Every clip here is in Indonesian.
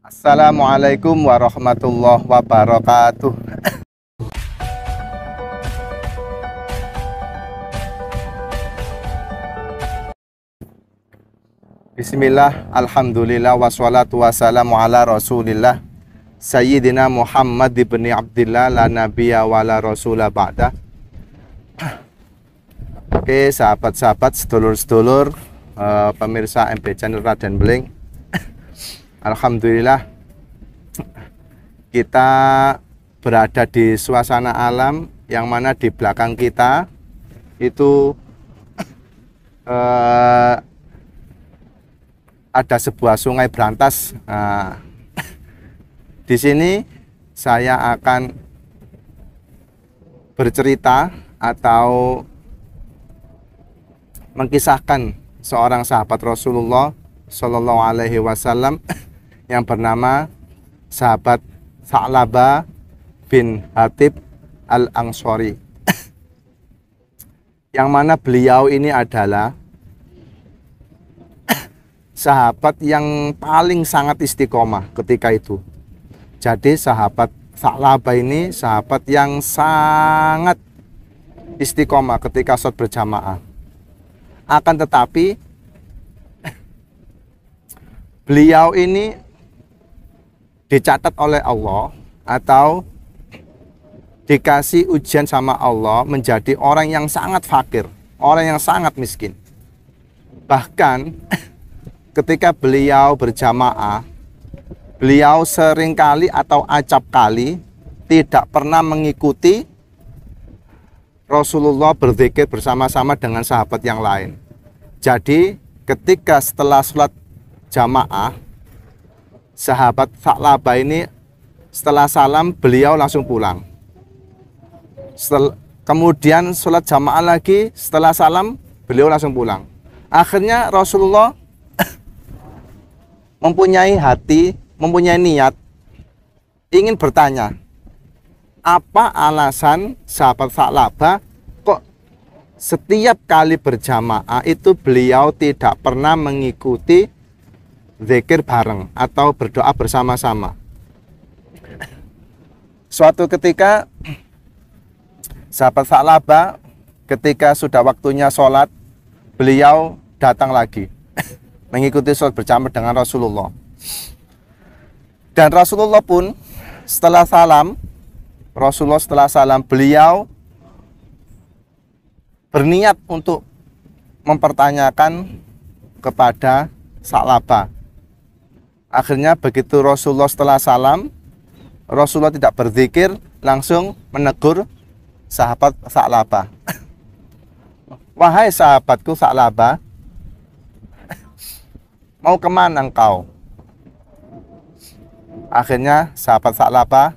Assalamualaikum warahmatullahi wabarakatuh. Bismillah, alhamdulillah, wassalatu wassalamu ala rasulillah Sayyidina Muhammad ibn Abdillah, la nabiyya wa la rasulah ba'dah. Oke, sahabat-sahabat, sedulur-sedulur, pemirsa MP Channel Raden Bling. Alhamdulillah, kita berada di suasana alam yang mana di belakang kita itu ada sebuah sungai berantas. Nah, di sini saya akan bercerita atau mengkisahkan seorang sahabat Rasulullah Shallallahu Alaihi Wasallam yang bernama sahabat Sa'labah bin Hatib Al-Ansori, yang mana beliau ini adalah sahabat yang paling sangat istiqomah ketika itu. Jadi sahabat Sa'labah ini sahabat yang sangat istiqomah ketika sholat berjamaah. Akan tetapi beliau ini dicatat oleh Allah atau dikasih ujian sama Allah menjadi orang yang sangat fakir, orang yang sangat miskin. Bahkan ketika beliau berjamaah, beliau seringkali atau acap kali tidak pernah mengikuti Rasulullah berzikir bersama-sama dengan sahabat yang lain. Jadi ketika setelah sholat jamaah, sahabat Sa'labah ini setelah salam beliau langsung pulang. Kemudian sholat jamaah lagi, setelah salam beliau langsung pulang. Akhirnya Rasulullah mempunyai hati, mempunyai niat ingin bertanya, apa alasan sahabat Sa'labah kok setiap kali berjamaah itu beliau tidak pernah mengikuti zikir bareng atau berdoa bersama-sama. Suatu ketika sahabat Sa'labah ketika sudah waktunya sholat, beliau datang lagi mengikuti sholat berjamaah dengan Rasulullah. Dan Rasulullah pun setelah salam, beliau berniat untuk mempertanyakan kepada Sa'labah. Akhirnya begitu Rasulullah setelah salam, Rasulullah tidak berzikir, langsung menegur sahabat Sa'labah. Wahai sahabatku Sa'labah, mau kemana engkau? Akhirnya sahabat Sa'labah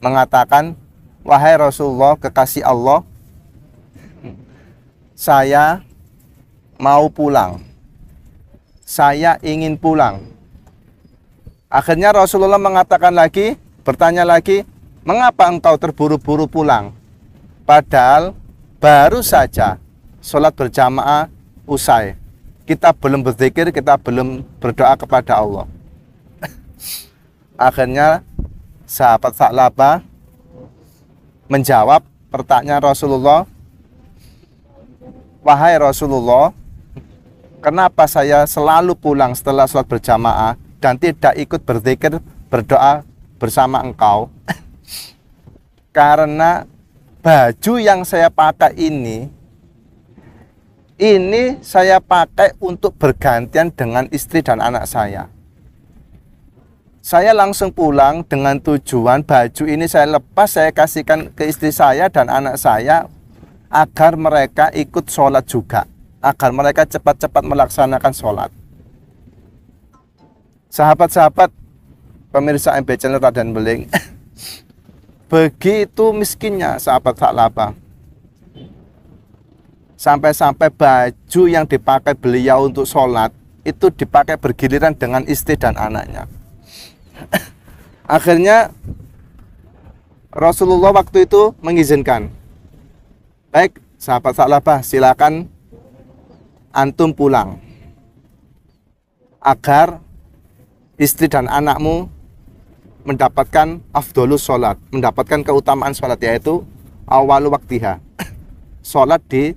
mengatakan, wahai Rasulullah, kekasih Allah, saya mau pulang. Saya ingin pulang. Akhirnya Rasulullah mengatakan lagi, bertanya lagi, mengapa engkau terburu-buru pulang? Padahal baru saja sholat berjamaah usai. Kita belum berzikir, kita belum berdoa kepada Allah. Akhirnya sahabat Sa'labah menjawab pertanyaan Rasulullah, wahai Rasulullah, kenapa saya selalu pulang setelah sholat berjamaah dan tidak ikut berzikir, berdoa bersama engkau? Karena baju yang saya pakai ini saya pakai untuk bergantian dengan istri dan anak saya. Saya langsung pulang dengan tujuan baju ini saya lepas, saya kasihkan ke istri saya dan anak saya agar mereka ikut sholat juga, agar mereka cepat-cepat melaksanakan sholat. Sahabat-sahabat pemirsa MP Channel Raden Bling, begitu miskinnya sahabat Sa'labah, sampai-sampai baju yang dipakai beliau untuk sholat itu dipakai bergiliran dengan istri dan anaknya. Akhirnya Rasulullah waktu itu mengizinkan, baik sahabat Sa'labah, silakan antum pulang, agar istri dan anakmu mendapatkan afdolus sholat, mendapatkan keutamaan sholat, yaitu awal waktiha, sholat di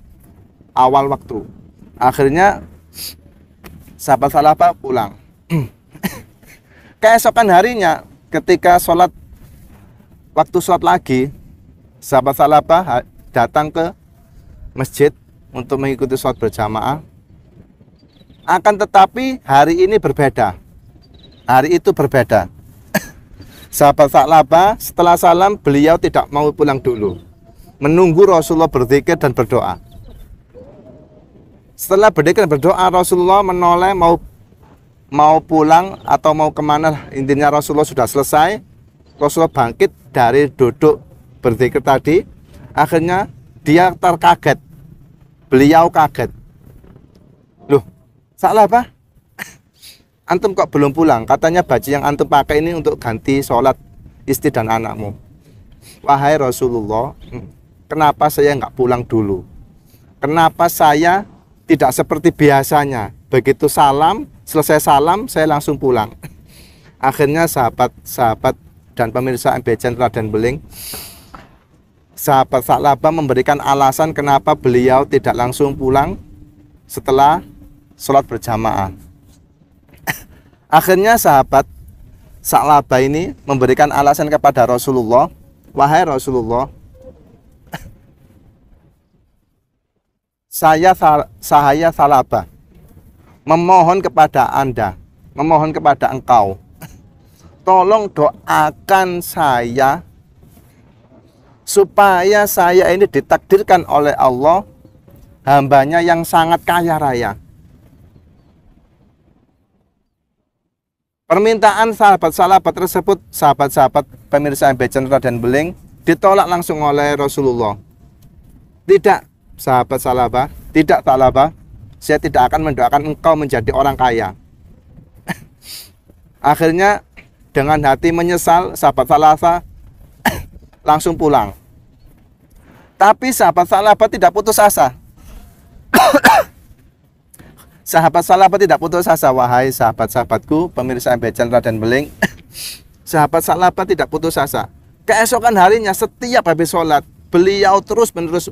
awal waktu. Akhirnya sahabat Salabah pulang. Keesokan harinya ketika sholat, waktu sholat lagi, sahabat Salabah datang ke masjid untuk mengikuti sholat berjamaah. Akan tetapi hari ini berbeda, hari itu berbeda. Sahabat Salabah setelah salam, beliau tidak mau pulang dulu, menunggu Rasulullah berzikir dan berdoa. Setelah berzikir dan berdoa, Rasulullah menoleh mau pulang atau mau kemana. Intinya Rasulullah sudah selesai. Rasulullah bangkit dari duduk berzikir tadi. Akhirnya dia terkaget, beliau kaget. Loh, Salabah, antum kok belum pulang? Katanya baju yang antum pakai ini untuk ganti sholat istri dan anakmu. Wahai Rasulullah, kenapa saya nggak pulang dulu? Kenapa saya tidak seperti biasanya? Begitu salam, selesai salam, saya langsung pulang. Akhirnya sahabat-sahabat dan pemirsa MB Channel Raden Beling, sahabat Salabah memberikan alasan kenapa beliau tidak langsung pulang setelah sholat berjamaah. Akhirnya sahabat Salabah ini memberikan alasan kepada Rasulullah, wahai Rasulullah, saya Salabah memohon kepada Anda, memohon kepada engkau, tolong doakan saya supaya saya ini ditakdirkan oleh Allah hambanya yang sangat kaya raya. Permintaan sahabat Salabah tersebut, sahabat-sahabat pemirsa MB Channel Raden Beling, ditolak langsung oleh Rasulullah. Tidak, sahabat Salabah, tidak Salabah, saya tidak akan mendoakan engkau menjadi orang kaya. Akhirnya dengan hati menyesal, sahabat Salabah langsung pulang. Tapi sahabat Salabah tidak putus asa. Sahabat Salabah tidak putus asa, wahai sahabat-sahabatku, pemirsa MB Channel Raden Beling. Sahabat Salabah tidak putus asa. Keesokan harinya setiap habis sholat, beliau terus-menerus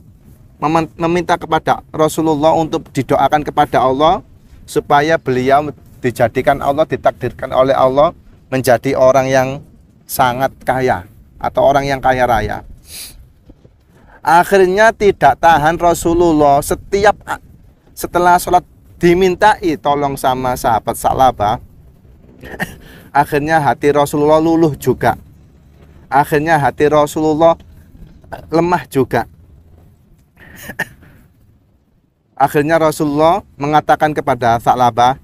meminta kepada Rasulullah untuk didoakan kepada Allah supaya beliau dijadikan Allah, ditakdirkan oleh Allah menjadi orang yang sangat kaya atau orang yang kaya raya. Akhirnya tidak tahan Rasulullah, setelah sholat dimintai tolong sama sahabat Salabah. Akhirnya hati Rasulullah luluh juga. Akhirnya hati Rasulullah lemah juga. Akhirnya Rasulullah mengatakan kepada Salabah,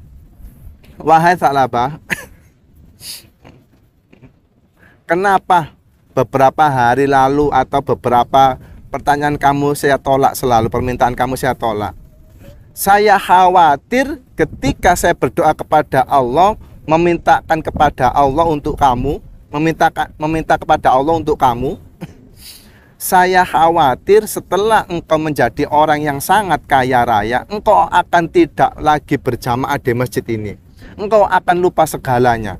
wahai Salabah, kenapa beberapa hari lalu atau beberapa pertanyaan kamu saya tolak selalu, permintaan kamu saya tolak? Saya khawatir ketika saya berdoa kepada Allah, memintakan kepada Allah untuk kamu, meminta kepada Allah untuk kamu, saya khawatir setelah engkau menjadi orang yang sangat kaya raya, engkau akan tidak lagi berjamaah di masjid ini. Engkau akan lupa segalanya.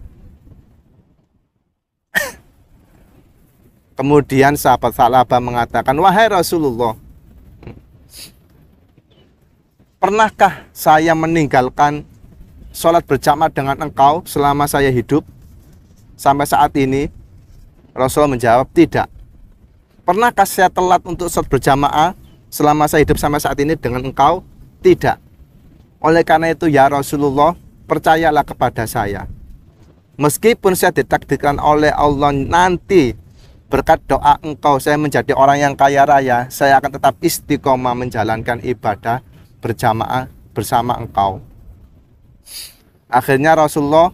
Kemudian sahabat Salabah mengatakan, wahai Rasulullah, pernahkah saya meninggalkan sholat berjamaah dengan engkau selama saya hidup sampai saat ini? Rasulullah menjawab, tidak. Pernahkah saya telat untuk sholat berjamaah selama saya hidup sampai saat ini dengan engkau? Tidak. Oleh karena itu ya Rasulullah, percayalah kepada saya. Meskipun saya ditakdirkan oleh Allah nanti berkat doa engkau saya menjadi orang yang kaya raya, saya akan tetap istiqomah menjalankan ibadah berjamaah bersama engkau. Akhirnya Rasulullah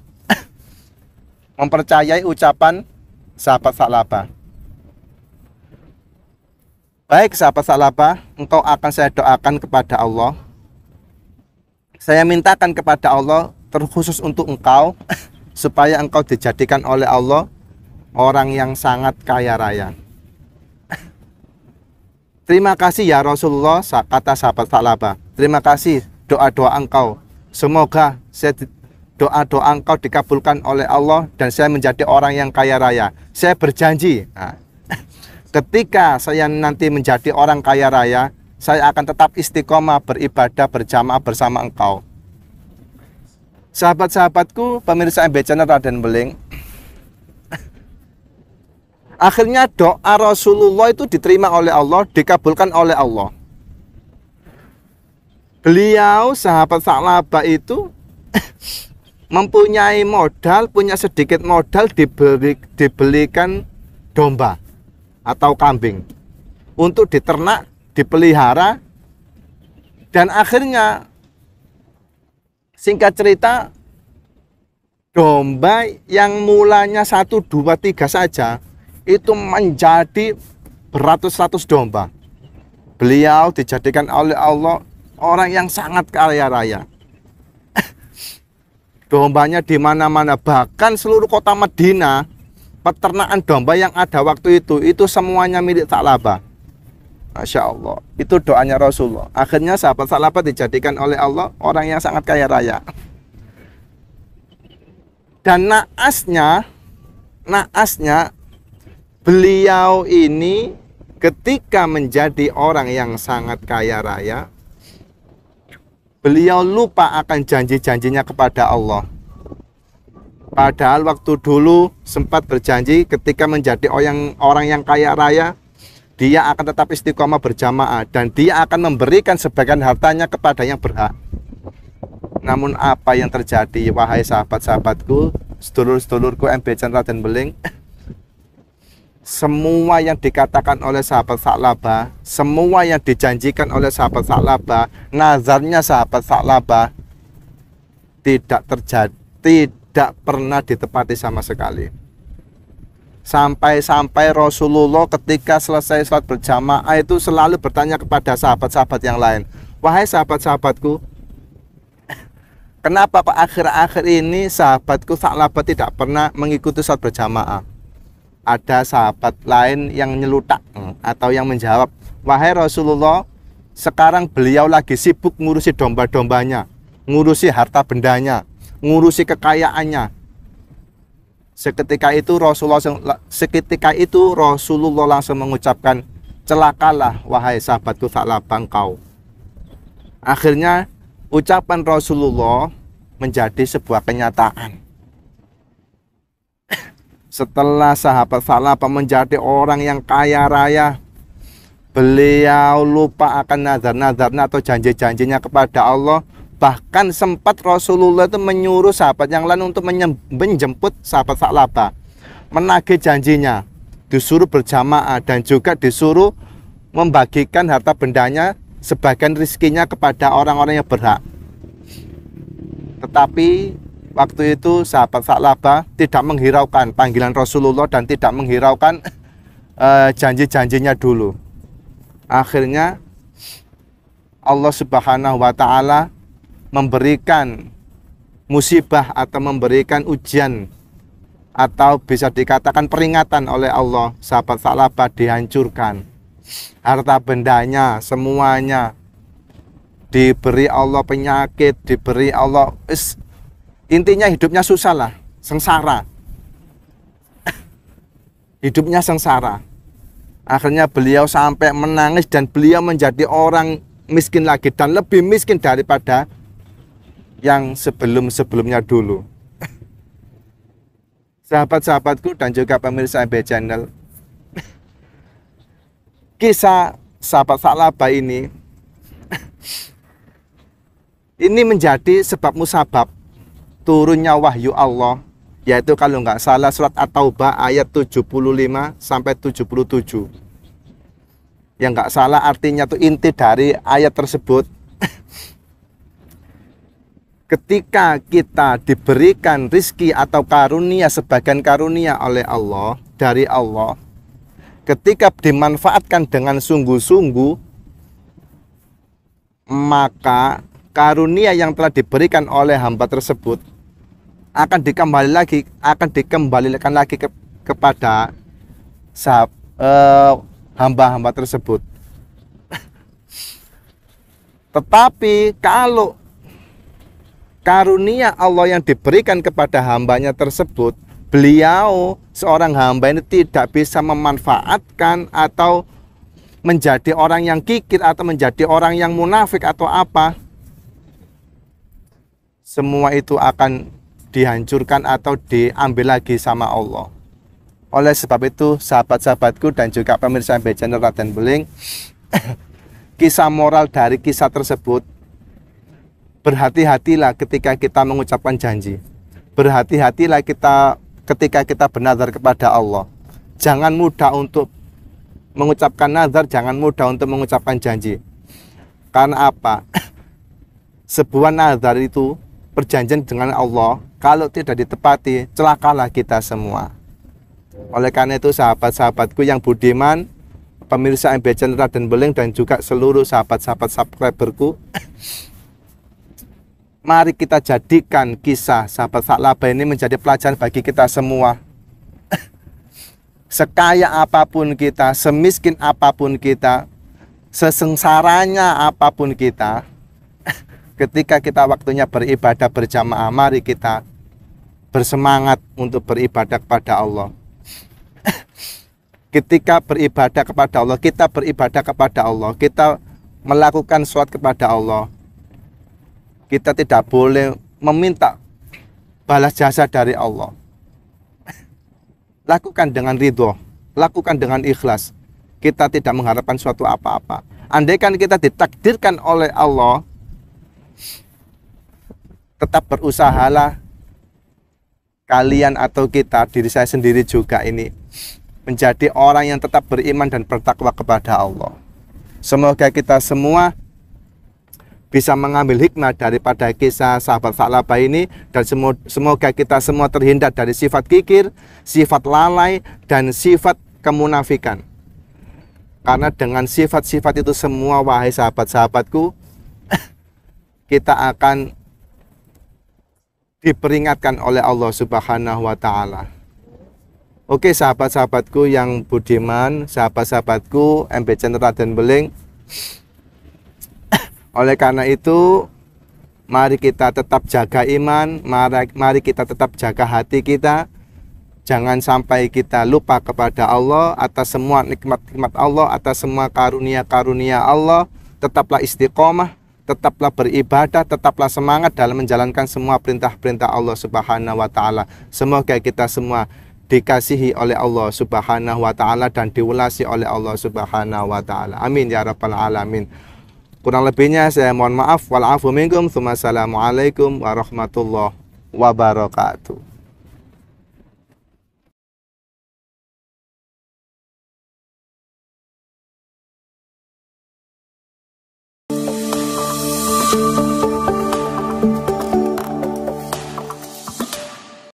mempercayai ucapan sahabat Salabah. Baik sahabat Salabah, engkau akan saya doakan kepada Allah. Saya mintakan kepada Allah terkhusus untuk engkau supaya engkau dijadikan oleh Allah orang yang sangat kaya raya. Terima kasih ya Rasulullah, kata sahabat Salabah. Terima kasih doa-doa engkau. Semoga saya doa-doa engkau dikabulkan oleh Allah dan saya menjadi orang yang kaya raya. Saya berjanji, nah, ketika saya nanti menjadi orang kaya raya, saya akan tetap istiqomah beribadah berjamaah bersama engkau. Sahabat-sahabatku, pemirsa MB Channel Raden Beling, akhirnya doa Rasulullah itu diterima oleh Allah, dikabulkan oleh Allah. Beliau, sahabat Sa'labah itu mempunyai modal, punya sedikit modal, dibelikan domba atau kambing untuk diternak, dipelihara, dan akhirnya singkat cerita, domba yang mulanya 1, 2, 3 saja itu menjadi beratus-ratus domba. Beliau dijadikan oleh Allah orang yang sangat kaya raya. Dombanya di mana-mana, bahkan seluruh kota Madinah, peternakan domba yang ada waktu itu semuanya milik Sa'labah. Masya Allah, itu doanya Rasulullah. Akhirnya sahabat Sa'labah dijadikan oleh Allah orang yang sangat kaya raya. Dan naasnya beliau ini ketika menjadi orang yang sangat kaya raya, beliau lupa akan janji-janjinya kepada Allah. Padahal waktu dulu sempat berjanji ketika menjadi orang yang kaya raya, dia akan tetap istiqomah berjamaah dan dia akan memberikan sebagian hartanya kepada yang berhak. Namun apa yang terjadi, wahai sahabat-sahabatku, sedulur-sedulurku MB Channel Raden Beling, semua yang dikatakan oleh sahabat Sa'labah, semua yang dijanjikan oleh sahabat Sa'labah, nazarnya sahabat Sa'labah tidak terjadi, tidak pernah ditepati sama sekali. Sampai-sampai Rasulullah ketika selesai salat berjamaah itu selalu bertanya kepada sahabat-sahabat yang lain, wahai sahabat-sahabatku, kenapa Pak akhir-akhir ini sahabatku Sa'labah tidak pernah mengikuti salat berjamaah? Ada sahabat lain yang nyelutak atau yang menjawab, wahai Rasulullah, sekarang beliau lagi sibuk ngurusi domba-dombanya, ngurusi harta bendanya, ngurusi kekayaannya. Seketika itu Rasulullah langsung mengucapkan, celakalah wahai sahabatku Sa'labah engkau. Akhirnya ucapan Rasulullah menjadi sebuah kenyataan. Setelah sahabat Sa'labah menjadi orang yang kaya raya, beliau lupa akan nazar-nazarnya atau janji-janjinya kepada Allah. Bahkan sempat Rasulullah itu menyuruh sahabat yang lain untuk menjemput sahabat Sa'labah, menagih janjinya, disuruh berjamaah dan juga disuruh membagikan harta bendanya, sebagian rizkinya kepada orang-orang yang berhak. Tetapi waktu itu sahabat Sa'labah tidak menghiraukan panggilan Rasulullah dan tidak menghiraukan janji-janjinya dulu. Akhirnya Allah Subhanahu wa Ta'ala memberikan musibah atau memberikan ujian atau bisa dikatakan peringatan oleh Allah. Sahabat Sa'labah dihancurkan, harta bendanya semuanya diberi Allah penyakit, diberi Allah, intinya hidupnya susah lah, sengsara. Hidupnya sengsara. Akhirnya beliau sampai menangis dan beliau menjadi orang miskin lagi dan lebih miskin daripada yang sebelum-sebelumnya dulu. Sahabat-sahabatku dan juga pemirsa MB Channel, kisah sahabat Sa'labah ini menjadi sebab musabab turunnya wahyu Allah, yaitu kalau nggak salah surat At-Taubah ayat 75 sampai 77. Yang nggak salah artinya tuh inti dari ayat tersebut. Ketika kita diberikan rizki atau karunia, sebagian karunia oleh Allah, dari Allah, ketika dimanfaatkan dengan sungguh-sungguh, maka karunia yang telah diberikan oleh hamba tersebut akan dikembalikan lagi kepada hamba-hamba tersebut. Tetapi kalau karunia Allah yang diberikan kepada hambanya tersebut, beliau seorang hamba ini tidak bisa memanfaatkan atau menjadi orang yang kikir atau menjadi orang yang munafik atau apa. Semua itu akan dihancurkan atau diambil lagi sama Allah. Oleh sebab itu, sahabat-sahabatku dan juga pemirsa MB Channel Raden Beling, kisah moral dari kisah tersebut, berhati-hatilah ketika kita mengucapkan janji. Berhati-hatilah kita ketika kita bernazar kepada Allah. Jangan mudah untuk mengucapkan nazar, jangan mudah untuk mengucapkan janji. Karena apa? Sebuah nazar itu, perjanjian dengan Allah, kalau tidak ditepati, celakalah kita semua. Oleh karena itu, sahabat-sahabatku yang budiman, pemirsa MB Channel Raden Beling dan juga seluruh sahabat-sahabat subscriberku, mari kita jadikan kisah sahabat Tha'labah ini menjadi pelajaran bagi kita semua. Sekaya apapun kita, semiskin apapun kita, sesengsaranya apapun kita, ketika kita waktunya beribadah berjamaah, mari kita bersemangat untuk beribadah kepada Allah. Ketika beribadah kepada Allah, kita beribadah kepada Allah, kita melakukan sholat kepada Allah, kita tidak boleh meminta balas jasa dari Allah. Lakukan dengan ridho, lakukan dengan ikhlas. Kita tidak mengharapkan suatu apa-apa. Andaikan kita ditakdirkan oleh Allah, tetap berusahalah kalian atau kita, diri saya sendiri juga ini, menjadi orang yang tetap beriman dan bertakwa kepada Allah. Semoga kita semua bisa mengambil hikmah daripada kisah sahabat Tha'labah ini, dan semoga kita semua terhindar dari sifat kikir, sifat lalai, dan sifat kemunafikan. Karena dengan sifat-sifat itu semua, wahai sahabat-sahabatku, kita akan diperingatkan oleh Allah Subhanahu wa Ta'ala. Oke, sahabat-sahabatku yang budiman, sahabat-sahabatku MB Channel Raden Beling, oleh karena itu, mari kita tetap jaga iman, mari kita tetap jaga hati kita. Jangan sampai kita lupa kepada Allah atas semua nikmat-nikmat Allah, atas semua karunia-karunia Allah. Tetaplah istiqomah, tetaplah beribadah, tetaplah semangat dalam menjalankan semua perintah-perintah Allah Subhanahu wa Ta'ala. Semoga kita semua dikasihi oleh Allah Subhanahu wa Ta'ala dan diulasi oleh Allah Subhanahu wa Ta'ala. Amin ya rabbal alamin. Kurang lebihnya saya mohon maaf. Wal afu minkum. Assalamualaikum warahmatullahi wabarakatuh.